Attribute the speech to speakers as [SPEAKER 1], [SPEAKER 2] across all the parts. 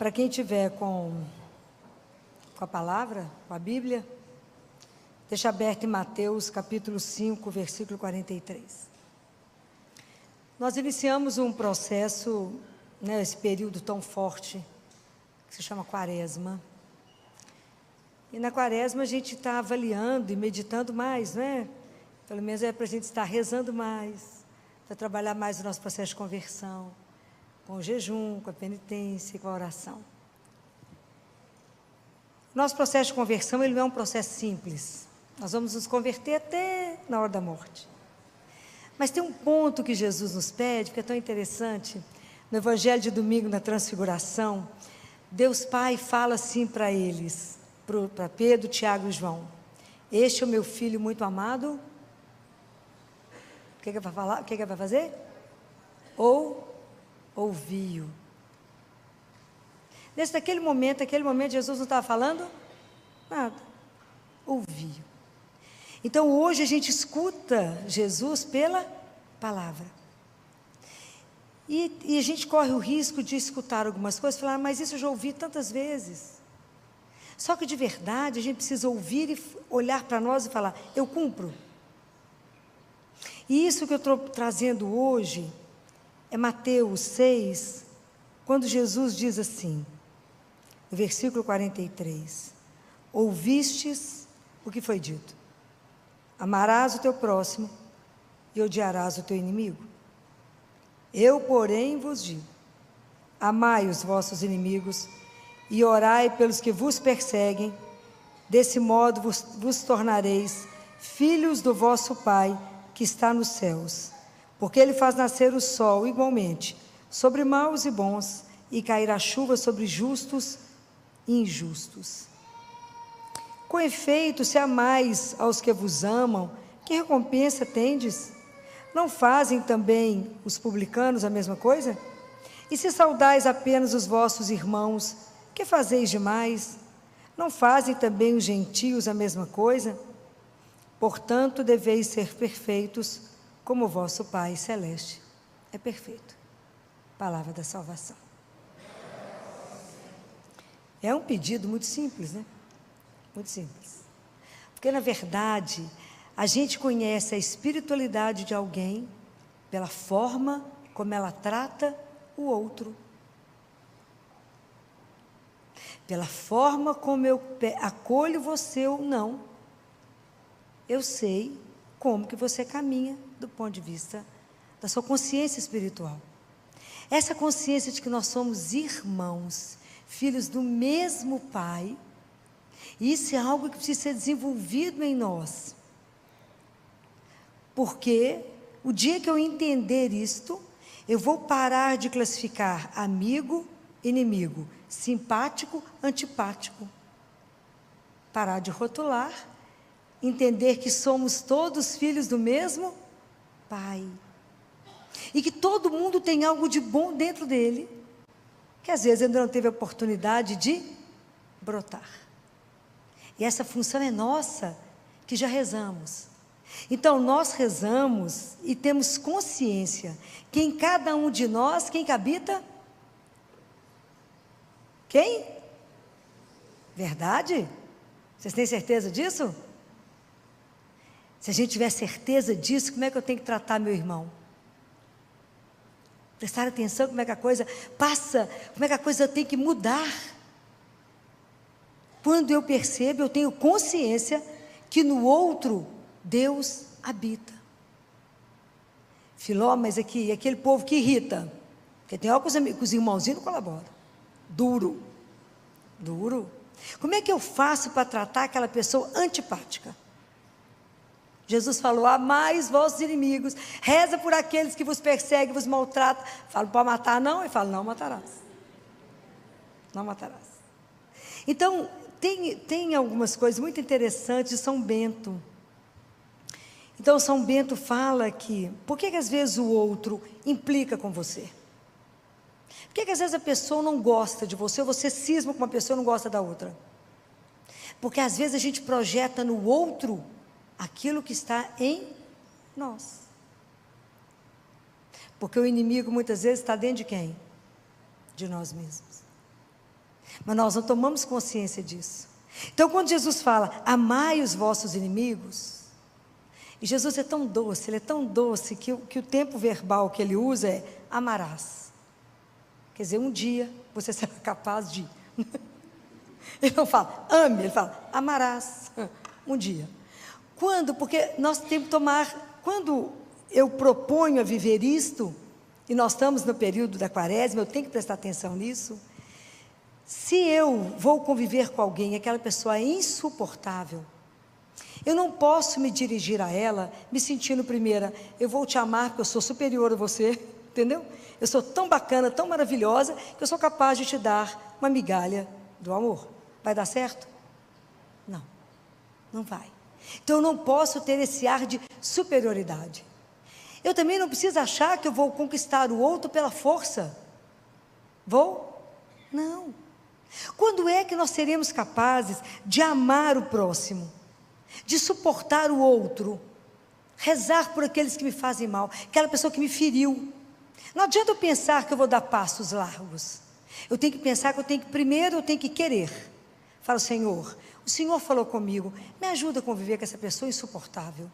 [SPEAKER 1] Para quem tiver com a palavra, com a Bíblia, deixa aberto em Mateus capítulo 5, versículo 43. Nós iniciamos um processo, esse período tão forte, que se chama Quaresma. E na Quaresma a gente está avaliando e meditando mais, Pelo menos é para a gente estar rezando mais, para trabalhar mais o nosso processo de conversão, com o jejum, com a penitência e com a oração. Nosso processo de conversão, ele não é um processo simples. Nós vamos nos converter até na hora da morte. Mas tem um ponto que Jesus nos pede, que é tão interessante. No Evangelho de domingo, na Transfiguração, Deus Pai fala assim para eles, para Pedro, Tiago e João: este é o meu filho muito amado. O que vai falar? O que vai fazer? Ouviu. Naquele momento, Jesus não estava falando nada. Ouviu. Então, hoje a gente escuta Jesus pela palavra. E a gente corre o risco de escutar algumas coisas e falar: mas isso eu já ouvi tantas vezes. Só que de verdade, a gente precisa ouvir e olhar para nós e falar: eu cumpro. E isso que eu estou trazendo hoje é Mateus 6, quando Jesus diz assim, no versículo 43, ouvistes o que foi dito: amarás o teu próximo e odiarás o teu inimigo. Eu, porém, vos digo: amai os vossos inimigos e orai pelos que vos perseguem, desse modo vos tornareis filhos do vosso Pai que está nos céus, porque Ele faz nascer o sol igualmente sobre maus e bons, e cair a chuva sobre justos e injustos. Com efeito, se amais aos que vos amam, que recompensa tendes? Não fazem também os publicanos a mesma coisa? E se saudais apenas os vossos irmãos, que fazeis demais? Não fazem também os gentios a mesma coisa? Portanto, deveis ser perfeitos, como o vosso Pai Celeste é perfeito. Palavra da salvação. É um pedido muito simples, Muito simples. Porque, na verdade, a gente conhece a espiritualidade de alguém pela forma como ela trata o outro. Pela forma como eu acolho você ou não, eu sei como que você caminha do ponto de vista da sua consciência espiritual. Essa consciência de que nós somos irmãos, filhos do mesmo Pai, isso é algo que precisa ser desenvolvido em nós. Porque o dia que eu entender isto, eu vou parar de classificar amigo, inimigo, simpático, antipático. Parar de rotular, entender que somos todos filhos do mesmo Pai. E que todo mundo tem algo de bom dentro dele, que às vezes ainda não teve a oportunidade de brotar. E essa função é nossa, que já rezamos. Então, nós rezamos e temos consciência que em cada um de nós, quem que habita? Quem? Verdade? Vocês têm certeza disso? Se a gente tiver certeza disso, como é que eu tenho que tratar meu irmão? Prestar atenção como é que a coisa passa, como é que a coisa tem que mudar. Quando eu percebo, eu tenho consciência que no outro Deus habita. Filó, mas aqui, aquele povo que irrita, porque tem algo que os irmãozinhos não colaboram. Duro. Como é que eu faço para tratar aquela pessoa antipática? Jesus falou: amai os vossos inimigos, reza por aqueles que vos perseguem, vos maltratam. Falo: pode matar não? Ele fala: não matarás. Não matarás. Então, tem algumas coisas muito interessantes de São Bento. Então, São Bento fala que, por que às vezes o outro implica com você? Por que às vezes a pessoa não gosta de você, ou você cisma com uma pessoa e não gosta da outra? Porque às vezes a gente projeta no outro aquilo que está em nós. Porque o inimigo muitas vezes está dentro de quem? De nós mesmos. Mas nós não tomamos consciência disso. Então, quando Jesus fala, amai os vossos inimigos, e Jesus é tão doce, ele é tão doce, que o tempo verbal que ele usa é amarás. Quer dizer, um dia você será capaz de... Ele não fala, ame, ele fala, amarás, um dia. Quando? Porque nós temos que tomar... Quando eu proponho a viver isto, e nós estamos no período da quaresma, eu tenho que prestar atenção nisso. Se eu vou conviver com alguém, aquela pessoa é insuportável, eu não posso me dirigir a ela, me sentindo primeira, eu vou te amar porque eu sou superior a você, entendeu? Eu sou tão bacana, tão maravilhosa, que eu sou capaz de te dar uma migalha do amor. Vai dar certo? Não, não vai. Então eu não posso ter esse ar de superioridade. Eu também não preciso achar que eu vou conquistar o outro pela força. Vou? Não. Quando é que nós seremos capazes de amar o próximo, de suportar o outro, rezar por aqueles que me fazem mal, aquela pessoa que me feriu? Não adianta eu pensar que eu vou dar passos largos. Eu tenho que pensar que primeiro eu tenho que querer. Falo, Senhor, o Senhor falou comigo, me ajuda a conviver com essa pessoa insuportável.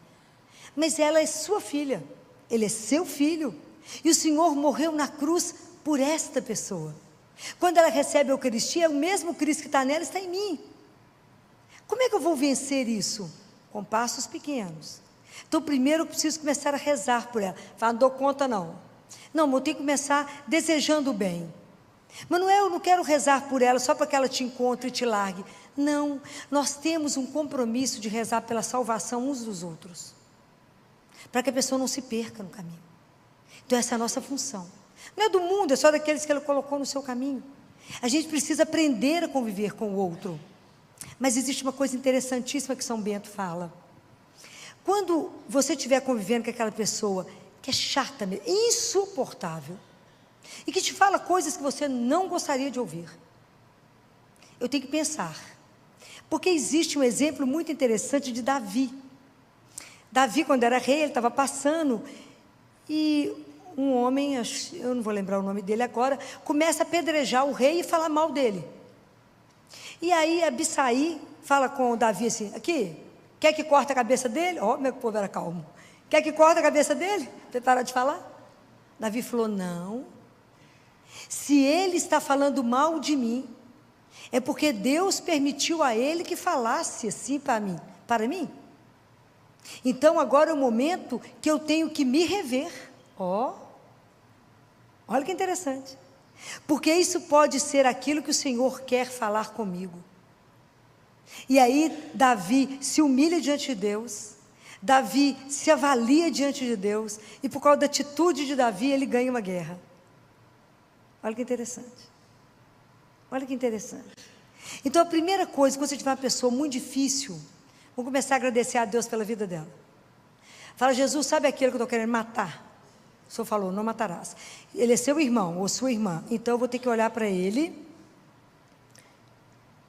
[SPEAKER 1] Mas ela é sua filha, ele é seu filho, e o Senhor morreu na cruz por esta pessoa. Quando ela recebe a Eucaristia, é o mesmo Cristo que está nela, está em mim. Como é que eu vou vencer isso? Com passos pequenos. Então, primeiro eu preciso começar a rezar por ela. Fala, não dou conta não. Não, eu tenho que começar desejando o bem. Mas não é, eu não quero rezar por ela só para que ela te encontre e te largue. Não, nós temos um compromisso de rezar pela salvação uns dos outros, para que a pessoa não se perca no caminho. Então essa é a nossa função. Não é do mundo, é só daqueles que Ele colocou no seu caminho. A gente precisa aprender a conviver com o outro. Mas existe uma coisa interessantíssima que São Bento fala. Quando você estiver convivendo com aquela pessoa que é chata, insuportável, e que te fala coisas que você não gostaria de ouvir, eu tenho que pensar. Porque existe um exemplo muito interessante de Davi. Davi, quando era rei, ele estava passando, e um homem, eu não vou lembrar o nome dele agora, começa a apedrejar o rei e falar mal dele. E aí Abissai fala com Davi assim, aqui, quer que corte a cabeça dele? Ó, meu povo era calmo. Quer que corte a cabeça dele? Você para de falar? Davi falou, não. Se ele está falando mal de mim, é porque Deus permitiu a ele que falasse assim para mim. Então agora é o momento que eu tenho que me rever. Olha que interessante. Porque isso pode ser aquilo que o Senhor quer falar comigo. E aí Davi se humilha diante de Deus, Davi se avalia diante de Deus, e por causa da atitude de Davi, ele ganha uma guerra. Olha que interessante. Olha que interessante. Então a primeira coisa, quando você tiver uma pessoa muito difícil, vamos começar a agradecer a Deus pela vida dela. Fala, Jesus, sabe aquele que eu estou querendo matar? O Senhor falou, não matarás. Ele é seu irmão ou sua irmã, então eu vou ter que olhar para ele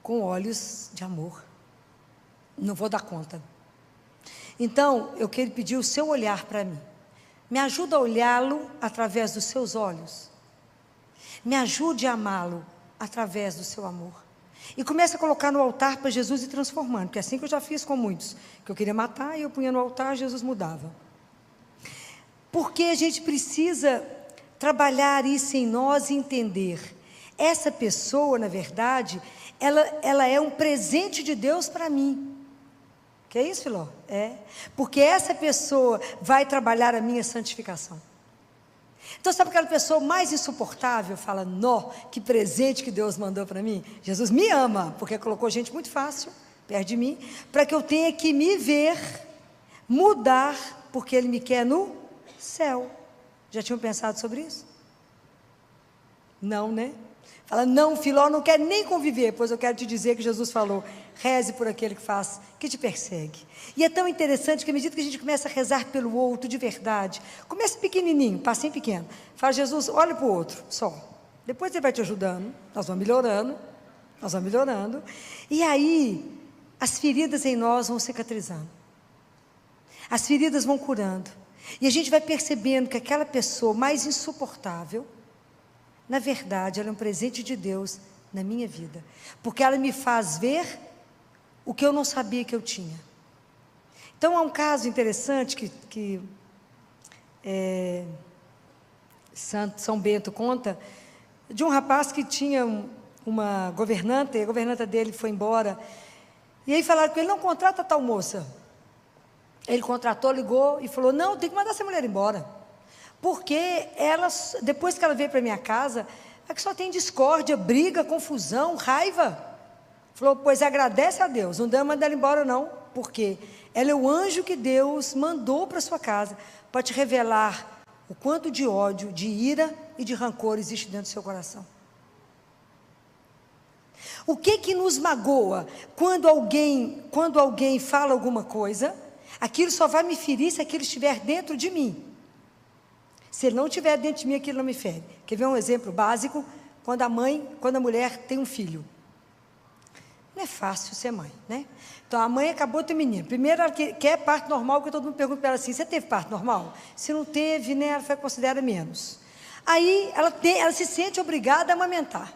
[SPEAKER 1] com olhos de amor. Não vou dar conta. Então, eu quero pedir o seu olhar para mim. Me ajuda a olhá-lo através dos seus olhos. Me ajude a amá-lo através do seu amor. E começa a colocar no altar para Jesus ir transformando, porque é assim que eu já fiz com muitos, que eu queria matar e eu punha no altar, Jesus mudava. Porque a gente precisa trabalhar isso em nós e entender. Essa pessoa, na verdade, ela é um presente de Deus para mim. Que é isso, Filó? É. Porque essa pessoa vai trabalhar a minha santificação. Então, sabe aquela pessoa mais insuportável? Fala, nó, que presente que Deus mandou para mim. Jesus me ama, porque colocou gente muito fácil perto de mim, para que eu tenha que me ver, mudar, porque Ele me quer no céu. Já tinham pensado sobre isso? Não, né? Fala, não, Filó, não quero nem conviver, pois eu quero te dizer que Jesus falou, reze por aquele que te persegue. E é tão interessante que à medida que a gente começa a rezar pelo outro de verdade, começa pequenininho, passinho pequeno, fala, Jesus, olha para o outro, só. Depois Ele vai te ajudando, nós vamos melhorando, e aí as feridas em nós vão cicatrizando. As feridas vão curando. E a gente vai percebendo que aquela pessoa mais insuportável, na verdade, ela é um presente de Deus na minha vida, porque ela me faz ver o que eu não sabia que eu tinha. Então, há um caso interessante que São Bento conta, de um rapaz que tinha uma governanta, e a governanta dele foi embora, e aí falaram com ele, não, contrata tal moça. Ele contratou, ligou e falou, não, tem que mandar essa mulher embora, porque ela, depois que ela veio para minha casa, é que só tem discórdia, briga, confusão, raiva. Falou, pois agradece a Deus, não dá mandar ela embora não, porque ela é o anjo que Deus mandou para sua casa, para te revelar o quanto de ódio, de ira e de rancor existe dentro do seu coração. O que nos magoa? Quando alguém fala alguma coisa, aquilo só vai me ferir se aquilo estiver dentro de mim. Se ele não estiver dentro de mim, aquilo não me fere. Quer ver um exemplo básico? Quando a mulher tem um filho. Não é fácil ser mãe, né? Então, a mãe acabou de ter menino. Primeiro, ela quer parto normal, porque todo mundo pergunta para ela assim, você teve parto normal? Se não teve, né, ela considera menos. Aí, ela se sente obrigada a amamentar.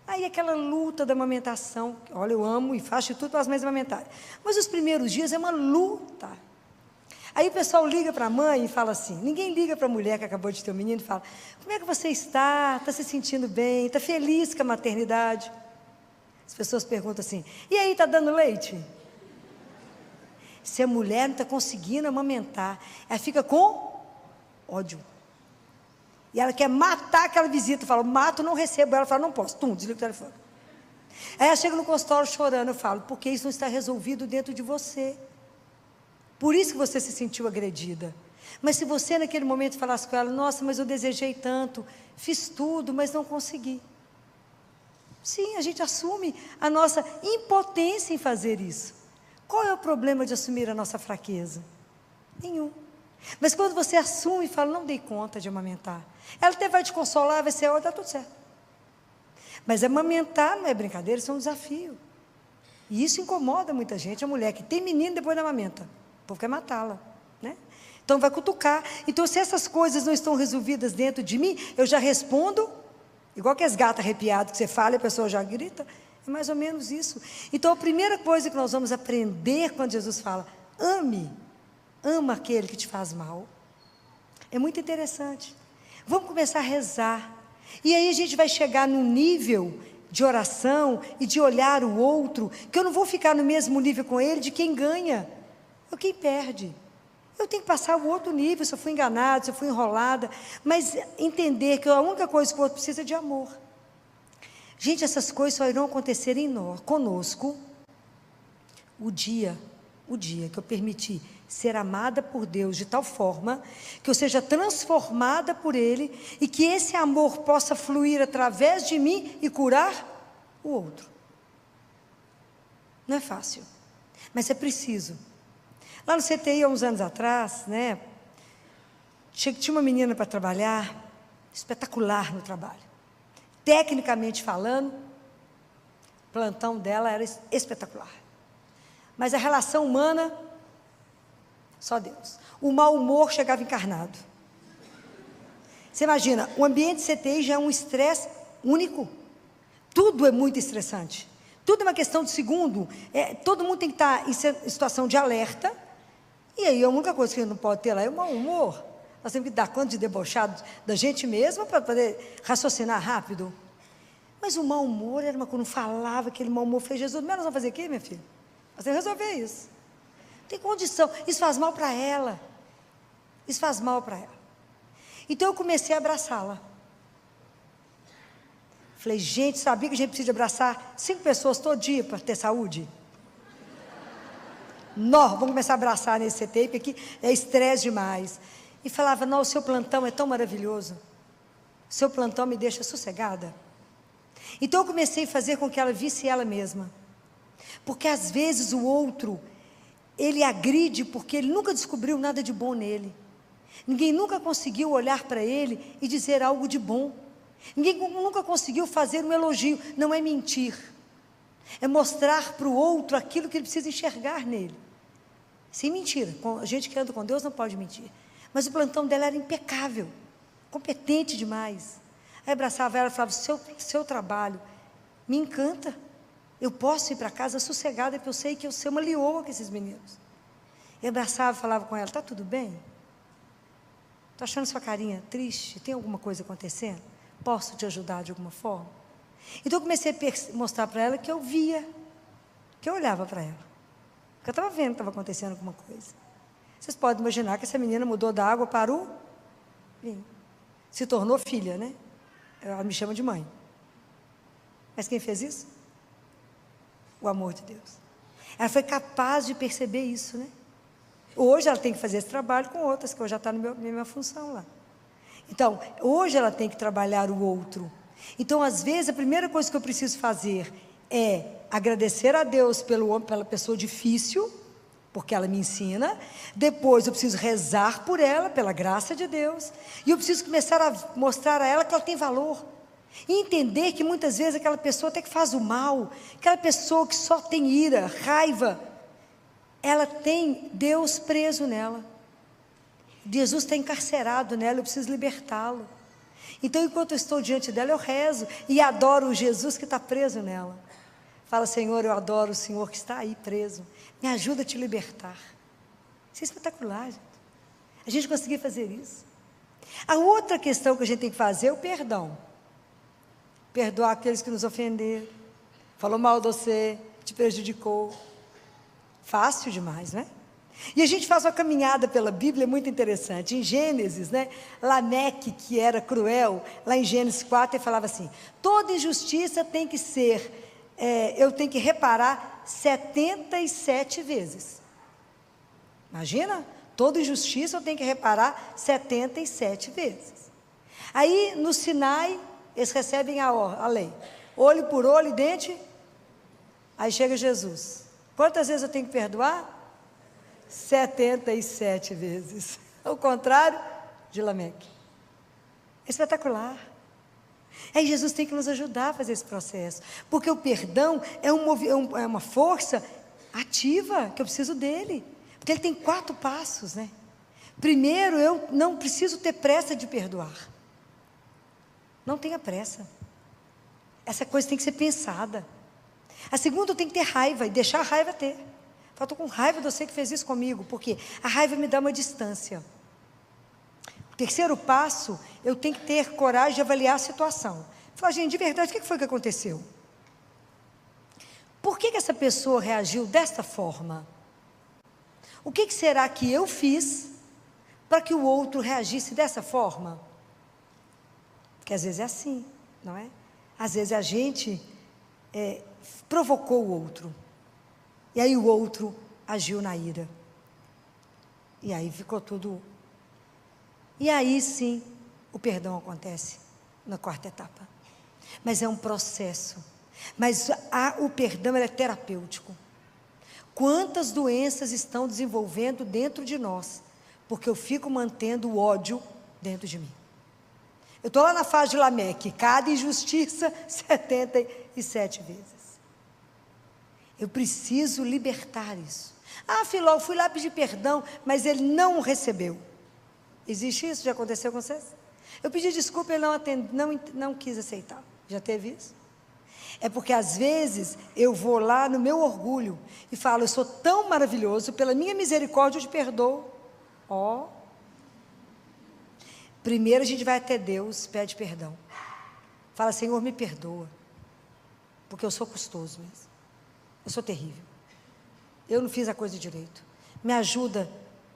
[SPEAKER 1] Aí, aquela luta da amamentação, olha, eu amo e faço de tudo para as mães amamentarem. Mas os primeiros dias é uma luta. Aí o pessoal liga para a mãe e fala assim, ninguém liga para a mulher que acabou de ter um menino e fala, como é que você está? Está se sentindo bem? Está feliz com a maternidade? As pessoas perguntam assim, e aí, está dando leite? Se a mulher não está conseguindo amamentar, ela fica com ódio. E ela quer matar aquela visita, fala, mato, não recebo. Ela fala, não posso, desliga o telefone. Aí ela chega no consultório chorando, eu falo, porque isso não está resolvido dentro de você. Por isso que você se sentiu agredida. Mas se você naquele momento falasse com ela, nossa, mas eu desejei tanto, fiz tudo, mas não consegui. Sim, a gente assume a nossa impotência em fazer isso. Qual é o problema de assumir a nossa fraqueza? Nenhum. Mas quando você assume e fala, não dei conta de amamentar, ela até vai te consolar, vai ser, ó, está tudo certo. Mas amamentar não é brincadeira, isso é um desafio. E isso incomoda muita gente, a mulher que tem menino depois da amamenta. O povo quer matá-la, né? Então vai cutucar. Então, se essas coisas não estão resolvidas dentro de mim, eu já respondo, igual que as gatas arrepiadas que você fala e a pessoa já grita, é mais ou menos isso. Então, a primeira coisa que nós vamos aprender quando Jesus fala, ama aquele que te faz mal, é muito interessante. Vamos começar a rezar, e aí a gente vai chegar num nível de oração e de olhar o outro, que eu não vou ficar no mesmo nível com ele de quem ganha, ou quem perde. Eu tenho que passar o outro nível, se eu fui enganado, se eu fui enrolada, mas entender que a única coisa que o outro precisa é de amor. Gente, essas coisas só irão acontecer conosco o dia que eu permitir ser amada por Deus de tal forma que eu seja transformada por Ele e que esse amor possa fluir através de mim e curar o outro. Não é fácil, mas é preciso. Lá no CTI, há uns anos atrás, né, tinha uma menina para trabalhar, espetacular no trabalho. Tecnicamente falando, o plantão dela era espetacular. Mas a relação humana, só Deus. O mau humor chegava encarnado. Você imagina, o ambiente CTI já é um estresse único. Tudo é muito estressante. Tudo é uma questão de segundo. Todo mundo tem que estar em situação de alerta. E aí a única coisa que não pode ter lá é o mau humor. Nós temos que dar conta de debochado da gente mesma para poder raciocinar rápido. Mas o mau humor era uma coisa, não falava, aquele mau humor fez Jesus. Mas nós vamos fazer o quê, minha filha? Nós temos que resolver isso. Não tem condição. Isso faz mal para ela. Isso faz mal para ela. Então eu comecei a abraçá-la. Falei, gente, sabia que a gente precisa abraçar 5 pessoas todo dia para ter saúde? Nós vamos começar a abraçar nesse CTI, porque aqui é estresse demais. E falava, não, o seu plantão é tão maravilhoso. O seu plantão me deixa sossegada. Então eu comecei a fazer com que ela visse ela mesma. Porque às vezes o outro, ele agride porque ele nunca descobriu nada de bom nele. Ninguém nunca conseguiu olhar para ele e dizer algo de bom. Ninguém nunca conseguiu fazer um elogio. Não é mentir. É mostrar para o outro aquilo que ele precisa enxergar nele. Sem mentira. A gente que anda com Deus não pode mentir. Mas o plantão dela era impecável. Competente demais. Aí abraçava ela e falava, seu trabalho me encanta. Eu posso ir para casa sossegada, porque eu sei que eu sou uma leoa com esses meninos. Eu abraçava e falava com ela, está tudo bem? Estou achando sua carinha triste? Tem alguma coisa acontecendo? Posso te ajudar de alguma forma? Então eu comecei a mostrar para ela que eu via, que eu olhava para ela. Porque eu estava vendo que estava acontecendo alguma coisa. Vocês podem imaginar que essa menina mudou da água para o vinho. Se tornou filha, né? Ela me chama de mãe. Mas quem fez isso? O amor de Deus. Ela foi capaz de perceber isso, né? Hoje ela tem que fazer esse trabalho com outras, que hoje já está na minha função lá. Então, hoje ela tem que trabalhar o outro. Então, às vezes, a primeira coisa que eu preciso fazer é agradecer a Deus pela pessoa difícil, porque ela me ensina. Depois eu preciso rezar por ela, pela graça de Deus. E eu preciso começar a mostrar a ela que ela tem valor. E entender que muitas vezes aquela pessoa até que faz o mal, aquela pessoa que só tem ira, raiva, ela tem Deus preso nela. Jesus está encarcerado nela, eu preciso libertá-lo. Então, enquanto eu estou diante dela, eu rezo e adoro o Jesus que está preso nela. Fala, Senhor, eu adoro o Senhor que está aí preso. Me ajuda a te libertar. Isso é espetacular, gente. A gente conseguir fazer isso. A outra questão que a gente tem que fazer é o perdão. Perdoar aqueles que nos ofenderam, falou mal de você, te prejudicou. Fácil demais, né? E a gente faz uma caminhada pela Bíblia muito interessante. Em Gênesis, né? Lameque, que era cruel, lá em Gênesis 4, ele falava assim, toda injustiça tem que ser, eu tenho que reparar 77 vezes. Imagina, toda injustiça eu tenho que reparar 77 vezes. Aí, no Sinai, eles recebem a lei. Olho por olho, dente. Aí chega Jesus. Quantas vezes eu tenho que perdoar? 77 vezes. Ao contrário de Lameque. É espetacular. Aí Jesus tem que nos ajudar a fazer esse processo. Porque o perdão é uma força ativa, que eu preciso dele. Porque ele tem 4 passos, né? Primeiro, eu não preciso ter pressa de perdoar. Não tenha pressa. Essa coisa tem que ser pensada. A segunda, eu tenho que ter raiva e deixar a raiva ter. Eu estou com raiva de você que fez isso comigo, porque a raiva me dá uma distância. O terceiro passo, eu tenho que ter coragem de avaliar a situação. Falar, gente, de verdade, o que foi que aconteceu? Por que essa pessoa reagiu desta forma? O que será que eu fiz para que o outro reagisse dessa forma? Porque às vezes é assim, não é? Às vezes a gente provocou o outro. E aí o outro agiu na ira. E aí ficou tudo... E aí sim, o perdão acontece na 4ª etapa. Mas é um processo. Mas o perdão é terapêutico. Quantas doenças estão desenvolvendo dentro de nós? Porque eu fico mantendo o ódio dentro de mim. Eu estou lá na fase de Lameque, cada injustiça 77 vezes. Eu preciso libertar isso. Ah, Filó, eu fui lá pedir perdão, mas ele não recebeu. Existe isso? Já aconteceu com vocês? Eu pedi desculpa e ele não quis aceitar. Já teve isso? É porque às vezes eu vou lá no meu orgulho e falo, eu sou tão maravilhoso, pela minha misericórdia eu te perdoo. Primeiro a gente vai até Deus, pede perdão. Fala, Senhor, me perdoa. Porque eu sou custoso mesmo. Eu sou terrível. Eu não fiz a coisa direito. Me ajuda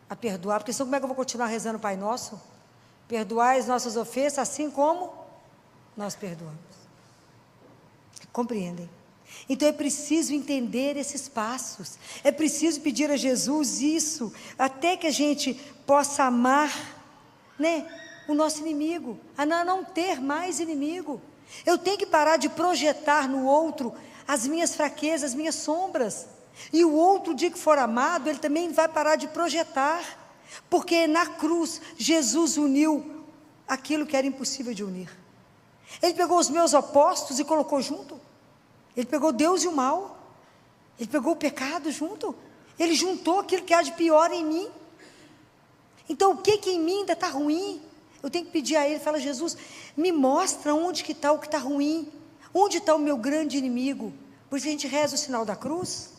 [SPEAKER 1] a perdoar, porque senão como é que eu vou continuar rezando o Pai Nosso? Perdoai as nossas ofensas, assim como nós perdoamos. Compreendem? Então é preciso entender esses passos. É preciso pedir a Jesus isso, até que a gente possa amar, né, o nosso inimigo, a não ter mais inimigo. Eu tenho que parar de projetar no outro as minhas fraquezas, as minhas sombras. E o outro, o dia que for amado, ele também vai parar de projetar. Porque na cruz, Jesus uniu aquilo que era impossível de unir. Ele pegou os meus opostos e colocou junto. Ele pegou Deus e o mal. Ele pegou o pecado junto. Ele juntou aquilo que há de pior em mim. Então, o que em mim ainda está ruim? Eu tenho que pedir a Ele, falar: Jesus, me mostra onde que está o que está ruim, onde está o meu grande inimigo. Por isso a gente reza o sinal da cruz,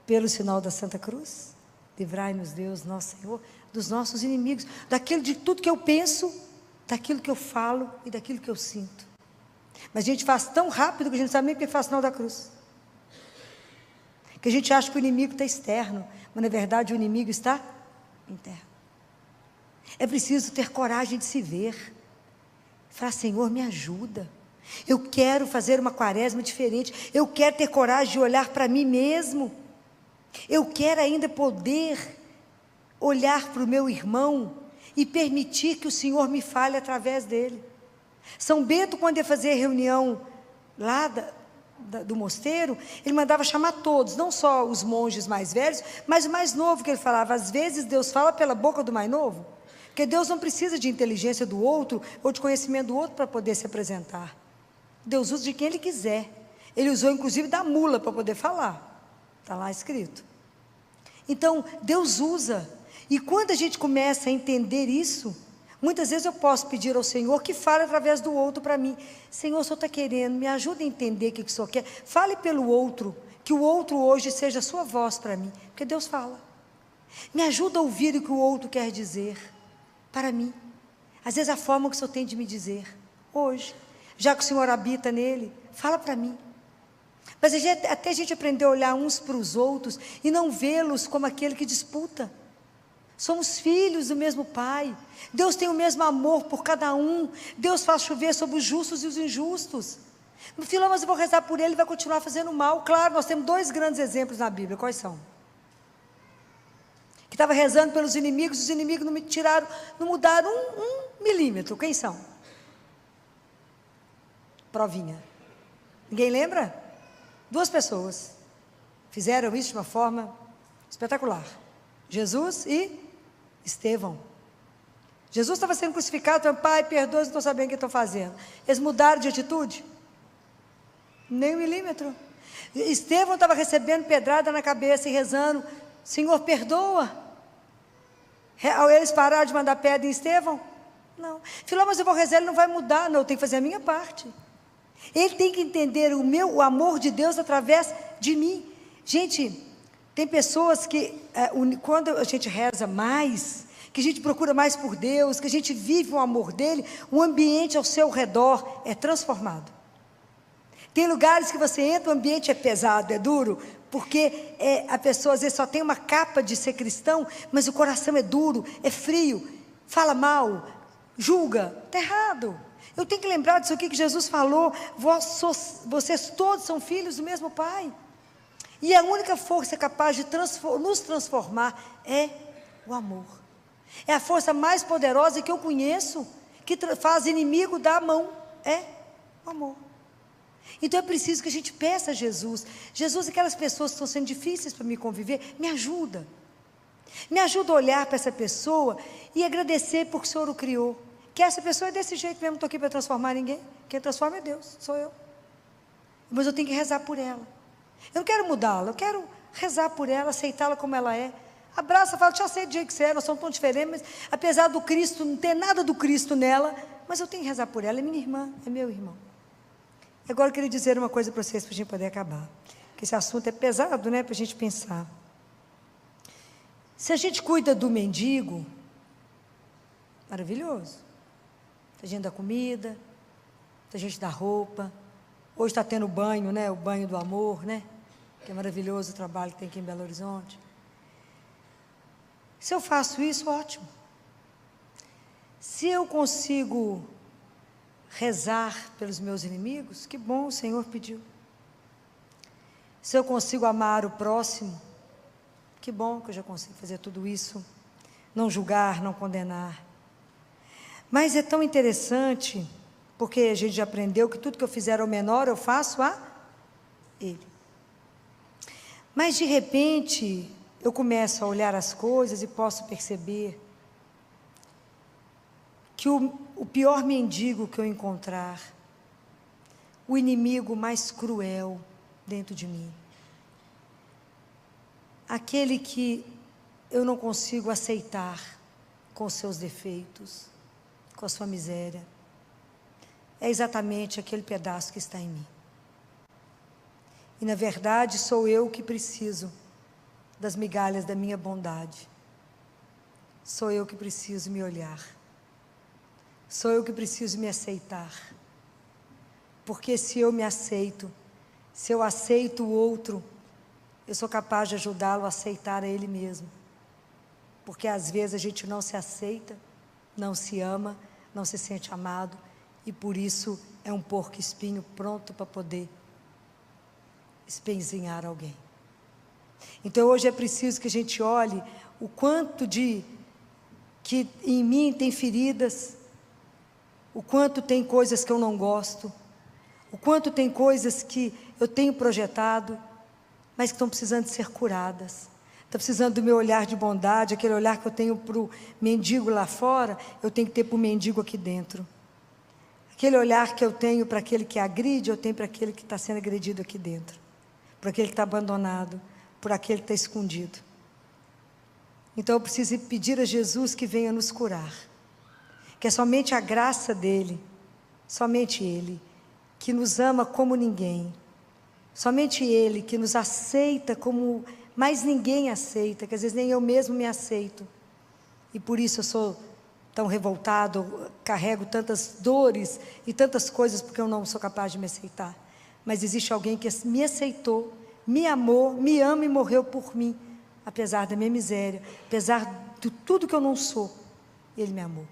[SPEAKER 1] pelo sinal da Santa Cruz. Livrai-nos, Deus, nosso Senhor, dos nossos inimigos, daquilo, de tudo que eu penso, daquilo que eu falo e daquilo que eu sinto. Mas a gente faz tão rápido que a gente sabe nem porque faz o sinal da cruz, que a gente acha que o inimigo está externo, mas na verdade o inimigo está interno. É preciso ter coragem de se ver, falar: Senhor, me ajuda, eu quero fazer uma quaresma diferente, eu quero ter coragem de olhar para mim mesmo, eu quero ainda poder olhar para o meu irmão e permitir que o Senhor me fale através dele. São Bento, quando ia fazer reunião lá do mosteiro, ele mandava chamar todos, não só os monges mais velhos, mas o mais novo, que ele falava: às vezes Deus fala pela boca do mais novo, porque Deus não precisa de inteligência do outro, ou de conhecimento do outro para poder se apresentar. Deus usa de quem Ele quiser. Ele usou inclusive da mula para poder falar, está lá escrito. Então Deus usa, e quando a gente começa a entender isso, muitas vezes eu posso pedir ao Senhor que fale através do outro para mim: Senhor, o Senhor está querendo, me ajuda a entender o que o Senhor quer, fale pelo outro, que o outro hoje seja a sua voz para mim, porque Deus fala. Me ajuda a ouvir o que o outro quer dizer para mim, às vezes a forma que o Senhor tem de me dizer, hoje, já que o Senhor habita nele, fala para mim. Mas até a gente aprender a olhar uns para os outros, e não vê-los como aquele que disputa. Somos filhos do mesmo Pai, Deus tem o mesmo amor por cada um, Deus faz chover sobre os justos e os injustos. No final, mas eu vou rezar por ele, vai continuar fazendo mal. Claro, nós temos 2 grandes exemplos na Bíblia. Quais são? Que estava rezando pelos inimigos, os inimigos não me tiraram, não mudaram um milímetro. Quem são? Provinha. Ninguém lembra? 2 pessoas fizeram isso de uma forma espetacular: Jesus e Estevão. Jesus estava sendo crucificado, falando: Pai, perdoa, não estou sabendo o que estou fazendo. Eles mudaram de atitude? Nem um milímetro. Estevão estava recebendo pedrada na cabeça e rezando: Senhor, perdoa. Eles pararam de mandar pedra em Estevão? Não. Falou: mas eu vou rezar, ele não vai mudar. Não, eu tenho que fazer a minha parte. Ele tem que entender o amor de Deus através de mim. Gente, tem pessoas que, quando a gente reza mais, que a gente procura mais por Deus, que a gente vive o amor dele, o ambiente ao seu redor é transformado. Tem lugares que você entra, o ambiente é pesado, é duro, porque a pessoa às vezes só tem uma capa de ser cristão, mas o coração é duro, é frio, fala mal, julga. Está errado. Eu tenho que lembrar disso aqui que Jesus falou: vocês todos são filhos do mesmo Pai. E a única força capaz de nos transformar é o amor. É a força mais poderosa que eu conheço, que faz inimigo dar a mão, é o amor. Então é preciso que a gente peça a Jesus: Jesus, aquelas pessoas que estão sendo difíceis para me conviver, me ajuda. Me ajuda a olhar para essa pessoa e agradecer porque o Senhor o criou. Que essa pessoa é desse jeito mesmo, não estou aqui para transformar ninguém. Quem transforma é Deus, sou eu. Mas eu tenho que rezar por ela. Eu não quero mudá-la, eu quero rezar por ela, aceitá-la como ela é. Abraça, fala: te aceito do jeito que você é, nós somos tão diferentes, mas apesar do Cristo, não ter nada do Cristo nela, mas eu tenho que rezar por ela, é minha irmã, é meu irmão. Agora eu queria dizer uma coisa para vocês, para a gente poder acabar, porque esse assunto é pesado, né, para a gente pensar. Se a gente cuida do mendigo, maravilhoso. A gente dá comida, a gente dá roupa. Hoje está tendo banho, né, o banho do amor, né, que é maravilhoso o trabalho que tem aqui em Belo Horizonte. Se eu faço isso, ótimo. Se eu consigo rezar pelos meus inimigos, que bom, o Senhor pediu. Se eu consigo amar o próximo, que bom que eu já consigo fazer tudo isso. Não julgar, não condenar. Mas é tão interessante, porque a gente já aprendeu que tudo que eu fizer ao menor, eu faço a ele. Mas de repente, eu começo a olhar as coisas e posso perceber que o pior mendigo que eu encontrar, o inimigo mais cruel dentro de mim, aquele que eu não consigo aceitar, com os seus defeitos, com a sua miséria. É exatamente aquele pedaço que está em mim. E na verdade sou eu que preciso das migalhas da minha bondade. Sou eu que preciso me olhar. Sou eu que preciso me aceitar. Porque se eu me aceito, se eu aceito o outro, eu sou capaz de ajudá-lo a aceitar a ele mesmo. Porque às vezes a gente não se aceita, não se ama, não se sente amado, e por isso é um porco-espinho pronto para poder espezinhar alguém. Então hoje é preciso que a gente olhe o quanto que em mim tem feridas, o quanto tem coisas que eu não gosto, o quanto tem coisas que eu tenho projetado, mas que estão precisando de ser curadas. Está precisando do meu olhar de bondade, aquele olhar que eu tenho para o mendigo lá fora, eu tenho que ter para o mendigo aqui dentro. Aquele olhar que eu tenho para aquele que agride, eu tenho para aquele que está sendo agredido aqui dentro. Para aquele que está abandonado, por aquele que está escondido. Então eu preciso pedir a Jesus que venha nos curar. Que é somente a graça dEle, somente Ele, que nos ama como ninguém. Somente Ele que nos aceita como mais ninguém aceita, que às vezes nem eu mesmo me aceito. E por isso eu sou tão revoltado, carrego tantas dores e tantas coisas, porque eu não sou capaz de me aceitar. Mas existe alguém que me aceitou, me amou, me ama e morreu por mim, apesar da minha miséria, apesar de tudo que eu não sou, Ele me amou.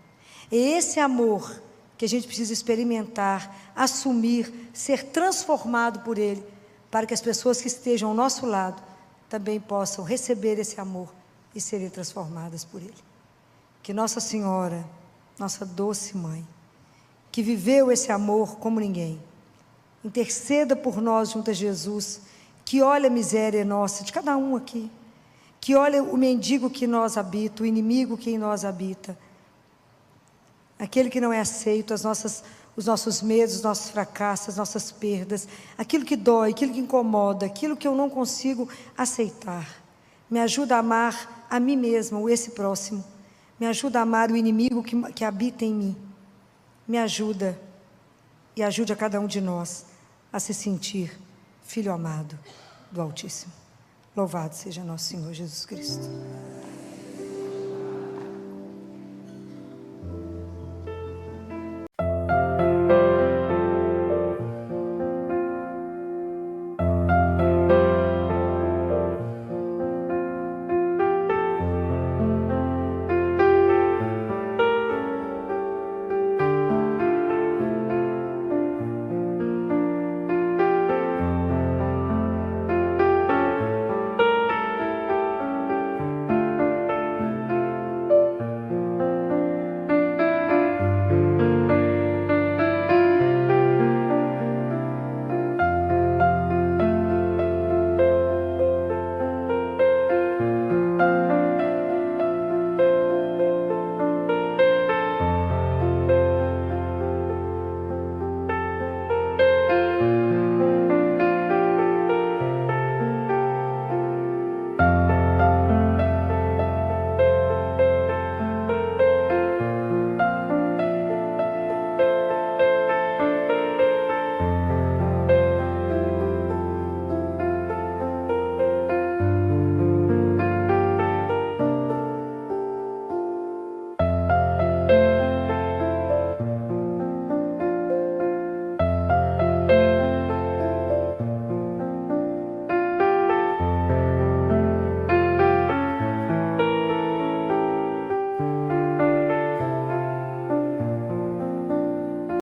[SPEAKER 1] É esse amor que a gente precisa experimentar, assumir, ser transformado por Ele, para que as pessoas que estejam ao nosso lado também possam receber esse amor e serem transformadas por Ele. Que Nossa Senhora, nossa doce Mãe, que viveu esse amor como ninguém, interceda por nós junto a Jesus, que olha a miséria nossa, de cada um aqui, que olha o mendigo que em nós habita, o inimigo que em nós habita, aquele que não é aceito, os nossos medos, os nossos fracassos, as nossas perdas, aquilo que dói, aquilo que incomoda, aquilo que eu não consigo aceitar. Me ajuda a amar a mim mesma, ou esse próximo. Me ajuda a amar o inimigo que habita em mim. Me ajuda e ajude a cada um de nós a se sentir filho amado do Altíssimo. Louvado seja nosso Senhor Jesus Cristo.